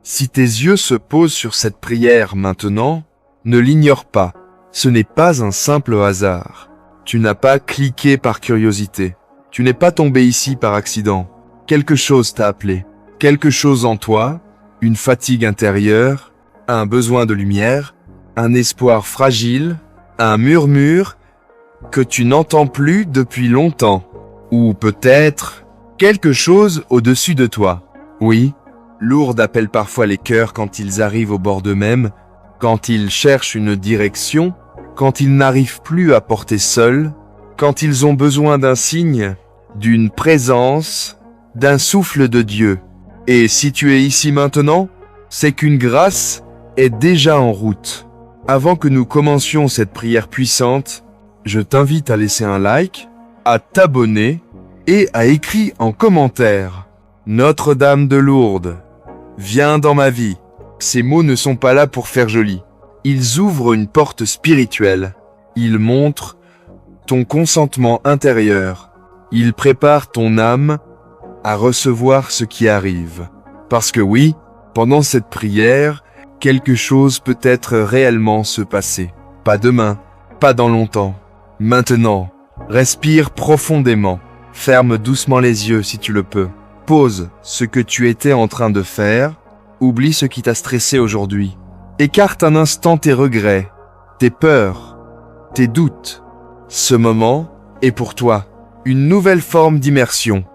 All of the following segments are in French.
Si tes yeux se posent sur cette prière maintenant, ne l'ignore pas. Ce n'est pas un simple hasard. Tu n'as pas cliqué par curiosité. Tu n'es pas tombé ici par accident. Quelque chose t'a appelé. Quelque chose en toi, une fatigue intérieure, un besoin de lumière, un espoir fragile, un murmure que tu n'entends plus depuis longtemps. Ou peut-être quelque chose au-dessus de toi. Oui, Lourdes appelle parfois les cœurs quand ils arrivent au bord d'eux-mêmes, quand ils cherchent une direction, quand ils n'arrivent plus à porter seuls, quand ils ont besoin d'un signe, d'une présence, d'un souffle de Dieu. Et si tu es ici maintenant, c'est qu'une grâce est déjà en route. Avant que nous commencions cette prière puissante, je t'invite à laisser un like, à t'abonner et à écrire en commentaire « Notre-Dame de Lourdes, viens dans ma vie ». Ces mots ne sont pas là pour faire joli. Ils ouvrent une porte spirituelle. Ils montrent ton consentement intérieur. Ils préparent ton âme à recevoir ce qui arrive. Parce que oui, pendant cette prière, quelque chose peut être réellement se passer. Pas demain, pas dans longtemps. Maintenant, respire profondément. Ferme doucement les yeux si tu le peux. Pose ce que tu étais en train de faire. Oublie ce qui t'a stressé aujourd'hui. Écarte un instant tes regrets, tes peurs, tes doutes. Ce moment est pour toi une nouvelle forme d'immersion.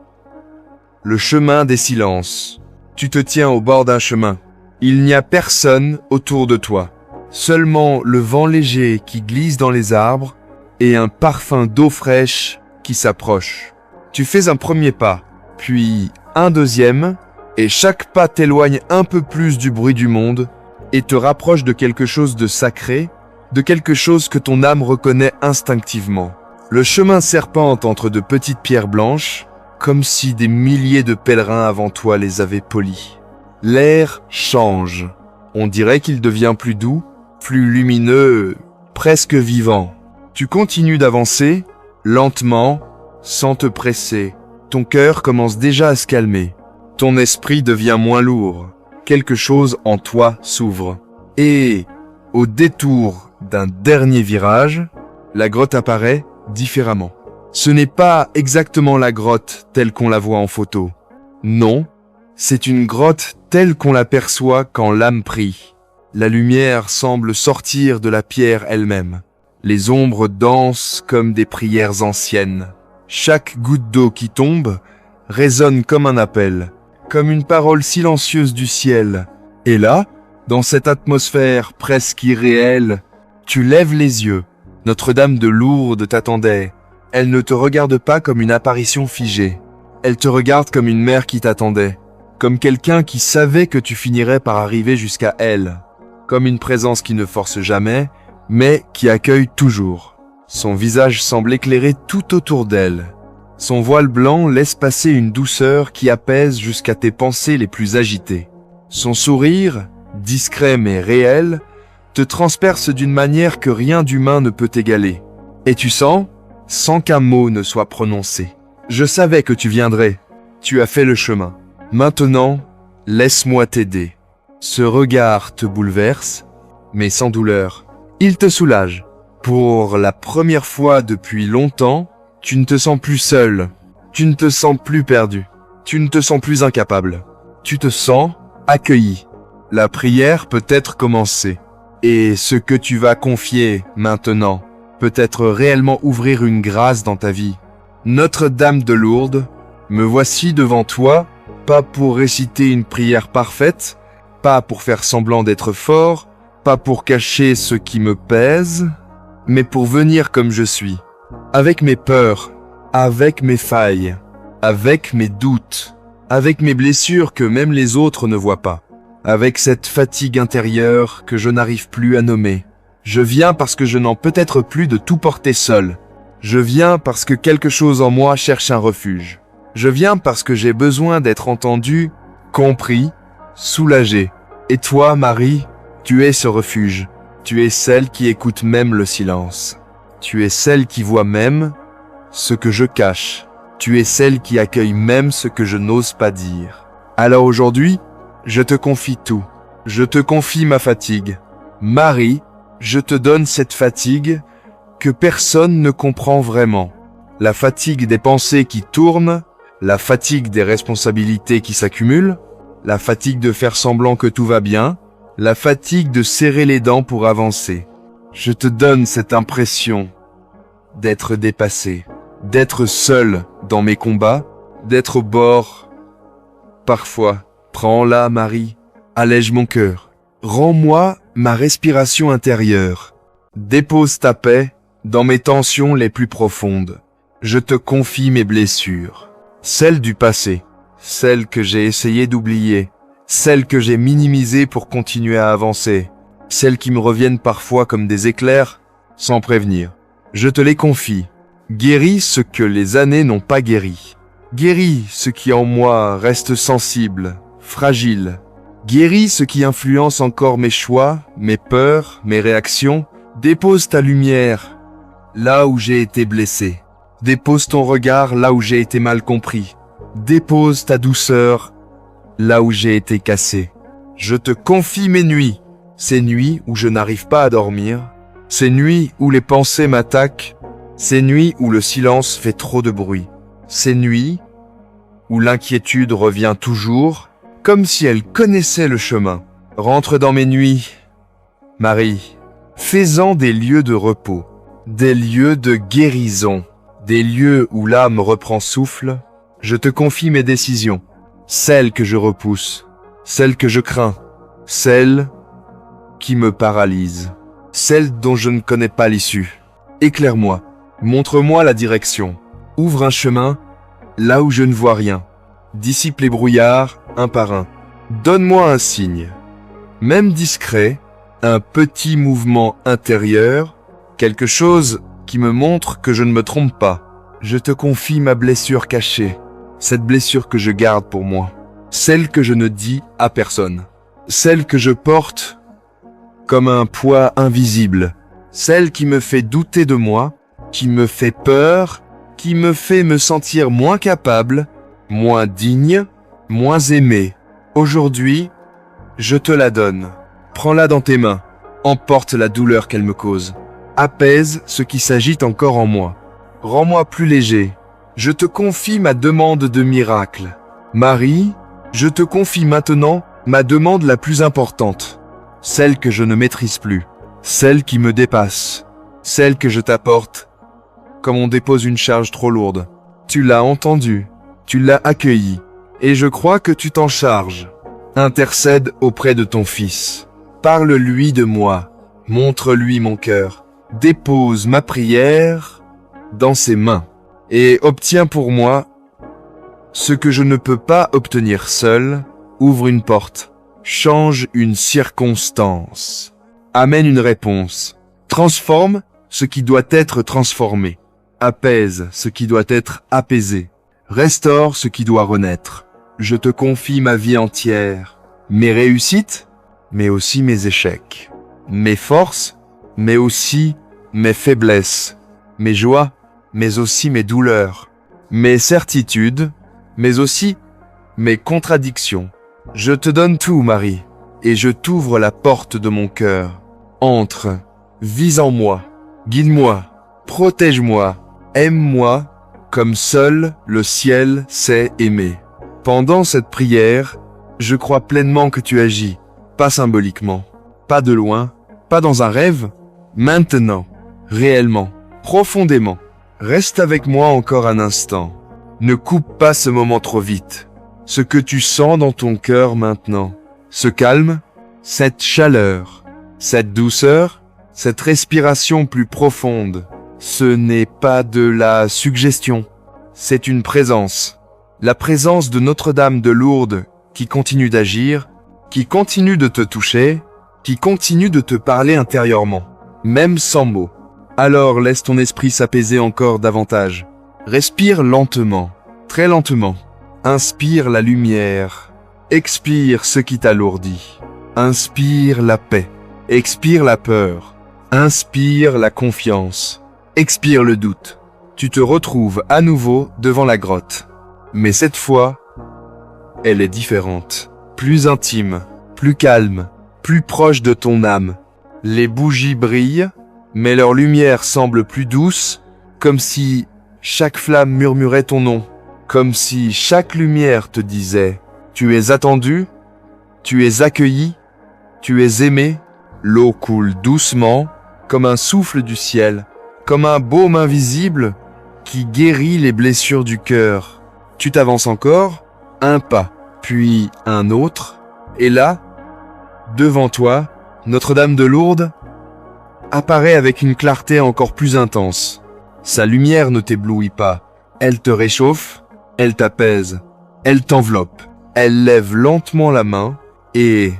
Le chemin des silences. Tu te tiens au bord d'un chemin. Il n'y a personne autour de toi. Seulement le vent léger qui glisse dans les arbres et un parfum d'eau fraîche qui s'approche. Tu fais un premier pas, puis un deuxième, et chaque pas t'éloigne un peu plus du bruit du monde et te rapproche de quelque chose de sacré, de quelque chose que ton âme reconnaît instinctivement. Le chemin serpente entre de petites pierres blanches, comme si des milliers de pèlerins avant toi les avaient polies. L'air change. On dirait qu'il devient plus doux, plus lumineux, presque vivant. Tu continues d'avancer, lentement, sans te presser. Ton cœur commence déjà à se calmer. Ton esprit devient moins lourd. Quelque chose en toi s'ouvre. Et, au détour d'un dernier virage, la grotte apparaît différemment. Ce n'est pas exactement la grotte telle qu'on la voit en photo. Non, c'est une grotte telle qu'on l'aperçoit quand l'âme prie. La lumière semble sortir de la pierre elle-même. Les ombres dansent comme des prières anciennes. Chaque goutte d'eau qui tombe résonne comme un appel, comme une parole silencieuse du ciel. Et là, dans cette atmosphère presque irréelle, tu lèves les yeux. Notre-Dame de Lourdes t'attendait. Elle ne te regarde pas comme une apparition figée. Elle te regarde comme une mère qui t'attendait, comme quelqu'un qui savait que tu finirais par arriver jusqu'à elle, comme une présence qui ne force jamais, mais qui accueille toujours. Son visage semble éclairer tout autour d'elle. Son voile blanc laisse passer une douceur qui apaise jusqu'à tes pensées les plus agitées. Son sourire, discret mais réel, te transperce d'une manière que rien d'humain ne peut égaler. Et tu sens, sans qu'un mot ne soit prononcé. Je savais que tu viendrais. Tu as fait le chemin. Maintenant, laisse-moi t'aider. Ce regard te bouleverse, mais sans douleur. Il te soulage. Pour la première fois depuis longtemps, tu ne te sens plus seul. Tu ne te sens plus perdu. Tu ne te sens plus incapable. Tu te sens accueilli. La prière peut être commencée. Et ce que tu vas confier maintenant peut être réellement ouvrir une grâce dans ta vie. Notre-Dame de Lourdes, me voici devant toi, pas pour réciter une prière parfaite, pas pour faire semblant d'être fort, pas pour cacher ce qui me pèse, mais pour venir comme je suis, avec mes peurs, avec mes failles, avec mes doutes, avec mes blessures que même les autres ne voient pas, avec cette fatigue intérieure que je n'arrive plus à nommer. Je viens parce que je n'en peux être plus de tout porter seul. Je viens parce que quelque chose en moi cherche un refuge. Je viens parce que j'ai besoin d'être entendu, compris, soulagé. Et toi, Marie, tu es ce refuge. Tu es celle qui écoute même le silence. Tu es celle qui voit même ce que je cache. Tu es celle qui accueille même ce que je n'ose pas dire. Alors aujourd'hui, je te confie tout. Je te confie ma fatigue. Marie, je te donne cette fatigue que personne ne comprend vraiment. La fatigue des pensées qui tournent, la fatigue des responsabilités qui s'accumulent, la fatigue de faire semblant que tout va bien, la fatigue de serrer les dents pour avancer. Je te donne cette impression d'être dépassé, d'être seul dans mes combats, d'être au bord. Parfois, prends-la, Marie, allège mon cœur, rends-moi ma respiration intérieure, dépose ta paix dans mes tensions les plus profondes. Je te confie mes blessures, celles du passé, celles que j'ai essayé d'oublier, celles que j'ai minimisées pour continuer à avancer, celles qui me reviennent parfois comme des éclairs, sans prévenir. Je te les confie. Guéris ce que les années n'ont pas guéri. Guéris ce qui en moi reste sensible, fragile. Guéris ce qui influence encore mes choix, mes peurs, mes réactions. Dépose ta lumière là où j'ai été blessé. Dépose ton regard là où j'ai été mal compris. Dépose ta douceur là où j'ai été cassé. Je te confie mes nuits, ces nuits où je n'arrive pas à dormir, ces nuits où les pensées m'attaquent, ces nuits où le silence fait trop de bruit, ces nuits où l'inquiétude revient toujours, comme si elle connaissait le chemin. Rentre dans mes nuits, Marie, fais-en des lieux de repos, des lieux de guérison, des lieux où l'âme reprend souffle. Je te confie mes décisions, celles que je repousse, celles que je crains, celles qui me paralysent, celles dont je ne connais pas l'issue. Éclaire-moi, montre-moi la direction, ouvre un chemin là où je ne vois rien, dissipe les brouillards un par un. Donne-moi un signe, même discret, un petit mouvement intérieur, quelque chose qui me montre que je ne me trompe pas. Je te confie ma blessure cachée, cette blessure que je garde pour moi, celle que je ne dis à personne, celle que je porte comme un poids invisible, celle qui me fait douter de moi, qui me fait peur, qui me fait me sentir moins capable, moins digne, moins aimé. Aujourd'hui, je te la donne. Prends-la dans tes mains, emporte la douleur qu'elle me cause, apaise ce qui s'agite encore en moi. Rends-moi plus léger. Je te confie ma demande de miracle. Marie, je te confie maintenant ma demande la plus importante, celle que je ne maîtrise plus, celle qui me dépasse, celle que je t'apporte comme on dépose une charge trop lourde. Tu l'as entendu, tu l'as accueilli, et je crois que tu t'en charges. Intercède auprès de ton Fils. Parle-lui de moi, montre-lui mon cœur. Dépose ma prière dans ses mains et obtiens pour moi ce que je ne peux pas obtenir seul. Ouvre une porte, change une circonstance, amène une réponse, transforme ce qui doit être transformé, apaise ce qui doit être apaisé, restaure ce qui doit renaître. Je te confie ma vie entière, mes réussites, mais aussi mes échecs, mes forces, mais aussi mes faiblesses, mes joies, mais aussi mes douleurs, mes certitudes, mais aussi mes contradictions. Je te donne tout, Marie, et je t'ouvre la porte de mon cœur. Entre, vis en moi, guide-moi, protège-moi, aime-moi, comme seul le ciel sait aimer. Pendant cette prière, je crois pleinement que tu agis, pas symboliquement, pas de loin, pas dans un rêve, maintenant, réellement, profondément. Reste avec moi encore un instant. Ne coupe pas ce moment trop vite. Ce que tu sens dans ton cœur maintenant, ce calme, cette chaleur, cette douceur, cette respiration plus profonde, ce n'est pas de la suggestion, c'est une présence. La présence de Notre-Dame de Lourdes qui continue d'agir, qui continue de te toucher, qui continue de te parler intérieurement, même sans mots. Alors laisse ton esprit s'apaiser encore davantage. Respire lentement, très lentement. Inspire la lumière. Expire ce qui t'alourdit. Inspire la paix. Expire la peur. Inspire la confiance. Expire le doute. Tu te retrouves à nouveau devant la grotte. Mais cette fois, elle est différente. plus intime, plus calme, plus proche de ton âme. Les bougies brillent, mais leur lumière semble plus douce, comme si chaque flamme murmurait ton nom, comme si chaque lumière te disait « Tu es attendu, tu es accueilli, tu es aimé ». L'eau coule doucement, comme un souffle du ciel, comme un baume invisible qui guérit les blessures du cœur. Tu t'avances encore, un pas, puis un autre, et là, devant toi, Notre-Dame de Lourdes apparaît avec une clarté encore plus intense. Sa lumière ne t'éblouit pas, elle te réchauffe, elle t'apaise, elle t'enveloppe. Elle lève lentement la main et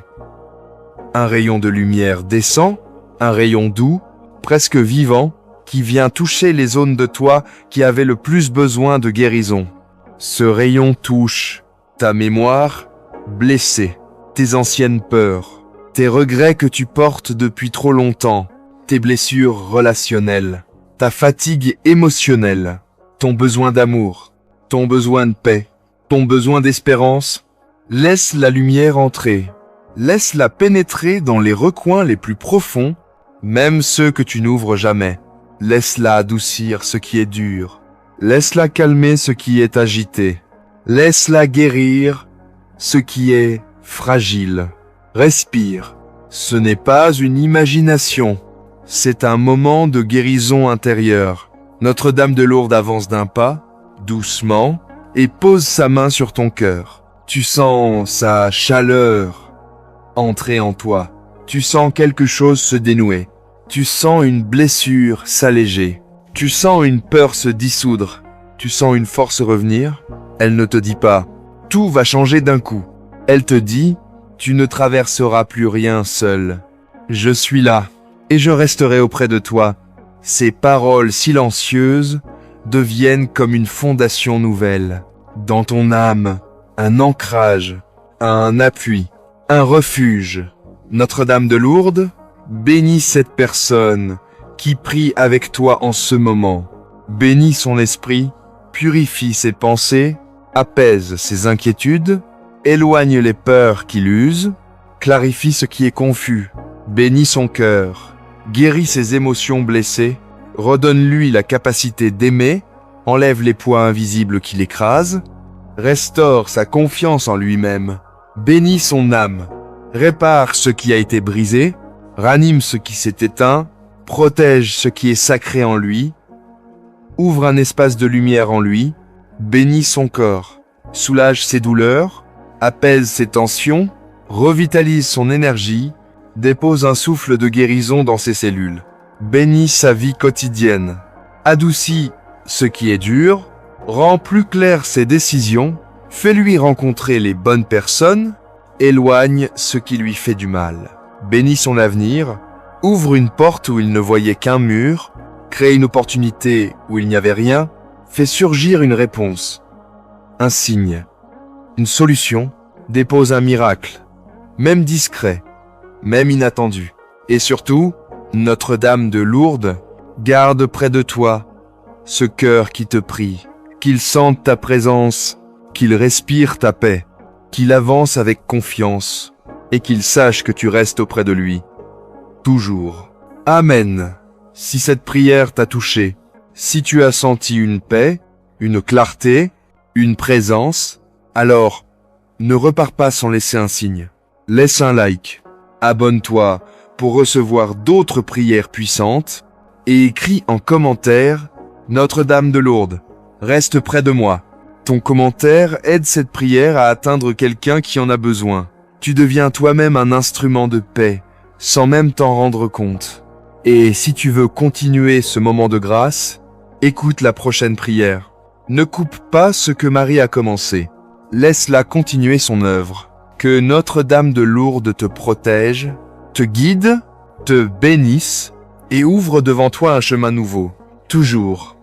un rayon de lumière descend, un rayon doux, presque vivant, qui vient toucher les zones de toi qui avaient le plus besoin de guérison. Ce rayon touche ta mémoire blessée, tes anciennes peurs, tes regrets que tu portes depuis trop longtemps, tes blessures relationnelles, ta fatigue émotionnelle, ton besoin d'amour, ton besoin de paix, ton besoin d'espérance. Laisse la lumière entrer. Laisse-la pénétrer dans les recoins les plus profonds, même ceux que tu n'ouvres jamais. Laisse-la adoucir ce qui est dur. Laisse-la calmer ce qui est agité. Laisse-la guérir ce qui est fragile. Respire. Ce n'est pas une imagination. C'est un moment de guérison intérieure. Notre-Dame de Lourdes avance d'un pas, doucement, et pose sa main sur ton cœur. Tu sens sa chaleur entrer en toi. Tu sens quelque chose se dénouer. Tu sens une blessure s'alléger. Tu sens une peur se dissoudre. Tu sens une force revenir. Elle ne te dit pas « Tout va changer d'un coup ». Elle te dit « Tu ne traverseras plus rien seul. Je suis là et je resterai auprès de toi ». Ces paroles silencieuses deviennent comme une fondation nouvelle. Dans ton âme, un ancrage, un appui, un refuge. Notre-Dame de Lourdes bénis cette personne qui prie avec toi en ce moment. Bénis son esprit, purifie ses pensées, apaise ses inquiétudes, éloigne les peurs qui l'usent, clarifie ce qui est confus, bénis son cœur, guéris ses émotions blessées, redonne-lui la capacité d'aimer, enlève les poids invisibles qui l'écrasent, restaure sa confiance en lui-même, bénis son âme, répare ce qui a été brisé, ranime ce qui s'est éteint, protège ce qui est sacré en lui, ouvre un espace de lumière en lui, bénis son corps, soulage ses douleurs, apaise ses tensions, revitalise son énergie, dépose un souffle de guérison dans ses cellules, bénis sa vie quotidienne, adoucis ce qui est dur, rend plus clair ses décisions, fais-lui rencontrer les bonnes personnes, éloigne ce qui lui fait du mal. Bénis son avenir, ouvre une porte où il ne voyait qu'un mur, crée une opportunité où il n'y avait rien, fait surgir une réponse, un signe, une solution, dépose un miracle, même discret, même inattendu. Et surtout, Notre-Dame de Lourdes garde près de toi ce cœur qui te prie, qu'il sente ta présence, qu'il respire ta paix, qu'il avance avec confiance et qu'il sache que tu restes auprès de lui. Toujours. Amen. Si cette prière t'a touché, si tu as senti une paix, une clarté, une présence, alors ne repars pas sans laisser un signe. Laisse un like, abonne-toi pour recevoir d'autres prières puissantes et écris en commentaire « Notre-Dame de Lourdes, reste près de moi ». Ton commentaire aide cette prière à atteindre quelqu'un qui en a besoin. Tu deviens toi-même un instrument de paix, sans même t'en rendre compte. Et si tu veux continuer ce moment de grâce, écoute la prochaine prière. Ne coupe pas ce que Marie a commencé. Laisse-la continuer son œuvre. Que Notre-Dame de Lourdes te protège, te guide, te bénisse et ouvre devant toi un chemin nouveau. Toujours.